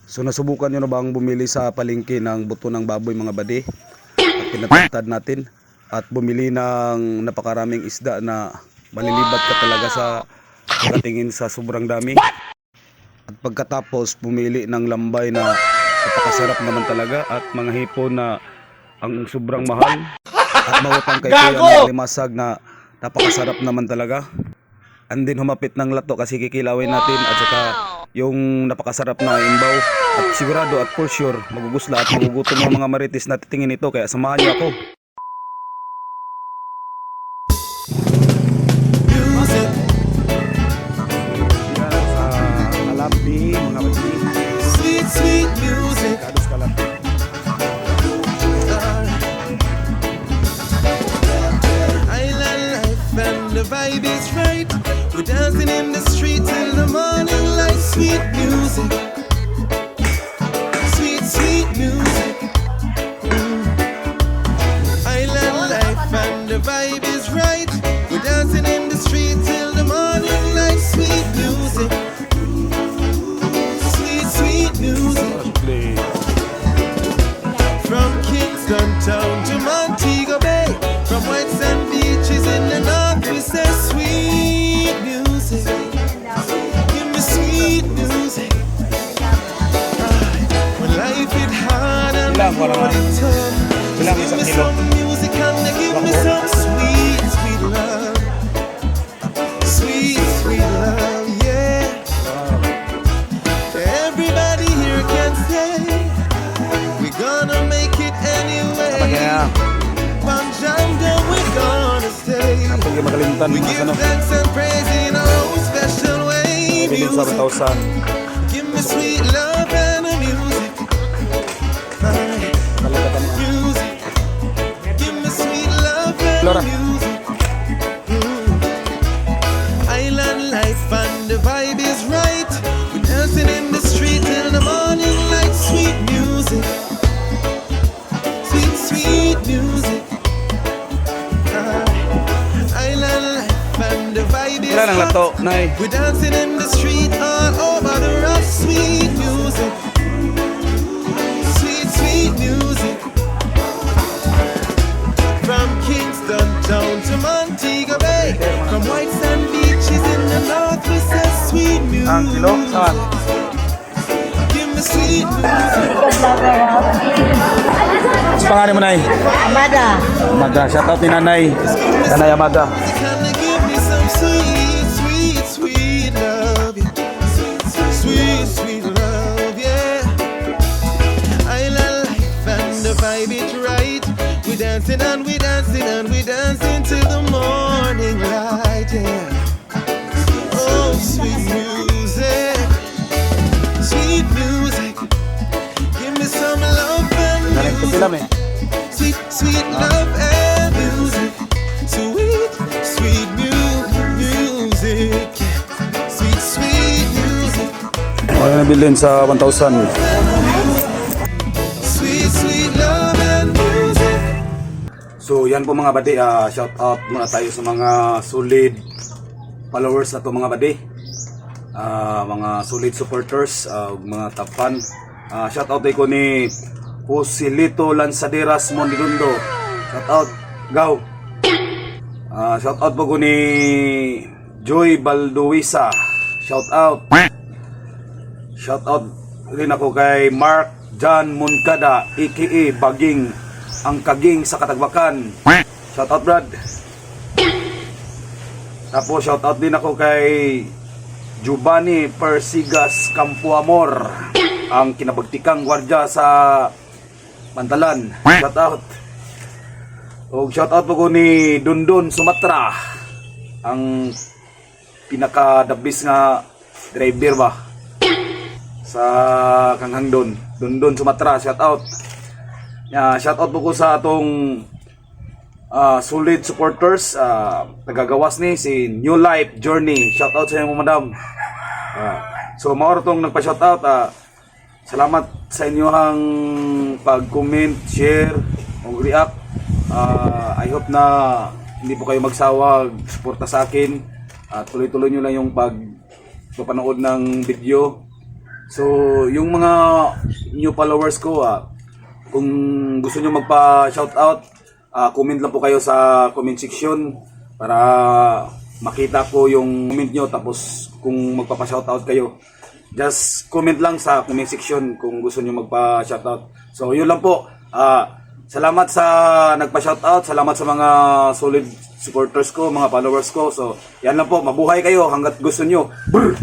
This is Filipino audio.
So nasubukan nyo na bang bumili sa palengke ng buto ng baboy mga badi? At pinatagtad natin at bumili ng napakaraming isda na malilibat ka talaga sa pagkatingin sa sobrang dami. At pagkatapos bumili ng lambay na napakasarap naman talaga at mga hipon na ang sobrang mahal. At mawatang kay kuya ng limasag na napakasarap naman talaga. And then humapit ng lato kasi kikilawin natin at saka yung napakasarap na imbaw. At sigurado at for sure magugusla at magugutom yung mga marites na titingin ito, kaya samahan niyo ako. Sa Kalapi mga bati. Sweet, sweet music. Kados Kalapi. Island life and the vibe is right. We're dancing in the street till the morning light. Sweet music. Sweet, sweet music. Island life and the vibe is right. We're dancing in the street till the morning light. Sweet music. Sweet, sweet music. From Kingston town to Montego Bay, from white sand beaches in the north, we say sweet music. Give me sweet music. When life is hard and the road is tough, just give me some music and they give me some sweet, sweet love. Sweet, sweet love, yeah. Everybody here can say we're gonna make it anyway. Panjanga, we're gonna stay. Kapag makalimutan We mga give ano, thanks and praise in our own special way. bilog sa Music, Batausan. give me sweet love and a music. Kalagatan mo. Music, give me sweet love and Laura. music. Island life and the vibe is right. We're dancing in the street till the morning light. Sweet music, sweet, sweet music. Island life and the vibe is Ilan ang hot. lato, Nay? We're dancing in the street all over the rock. Sweet music, sweet, sweet music. From Kingston town to Montego Bay, from white sand beaches in the north, we say sweet Ang kilo, music. sama. Give me sweet music. Sa pangalan mo, Nay? Amada. Amada, shoutout ni Nanay. Nanay Amada. Can they give me some sweet, sweet, sweet love? Yeah. Sweet, sweet love, yeah. Island life and the vibe is right. We dancing and we dancing and we dancing till the morning light, yeah. Oh, sweet music, sweet music. Give me some love and Galing ko sila, music. eh. Sweet, sweet love and music. Sweet, sweet music. Sweet, sweet music. Ano na bilhin sa 1,000? Sweet, sweet love and music. So yan po mga badi, shout out muna tayo sa mga solid followers na to mga badi, mga solid supporters, mga top fan. Shout out ko ni Joselito Lanzaderas Mondilundo, shout out Gaw. Shout out po ko ni Joy Balduisa, shout out. Shout out rin ako kay Mark John Moncada aka Baging, ang kaging sa Katagbakan. Shout out Brad. Tapos shout out din ako kay Giovanni Persigas Campoamor, ang kinabagtikang gwardya sa Pantalan. Shout out. O shout out po ko ni Dundon Sumatra, ang pinaka-dabis nga driver ba sa Kanghangdon. Dundon Sumatra, shout out. Shout out po ko sa atong solid supporters, nagagawas ni si New Life Journey. Shout out sa inyo madam. So maoro tong nagpa-shout out. Salamat sa inyong pag-comment, share, o react. I hope na hindi po kayo magsawag suporta sa akin. Tuloy-tuloy nyo lang yung pagpapanood ng video. So, yung mga new followers ko, kung gusto nyo magpa-shoutout, comment lang po kayo sa comment section para makita ko yung comment nyo. Tapos, kung magpapa-shoutout kayo, just comment lang sa comment section kung gusto nyo magpa-shoutout. So, yun lang po. Salamat sa nagpa-shoutout. Salamat sa mga solid supporters ko, mga followers ko. So, yan lang po. Mabuhay kayo hanggat gusto nyo. Brr!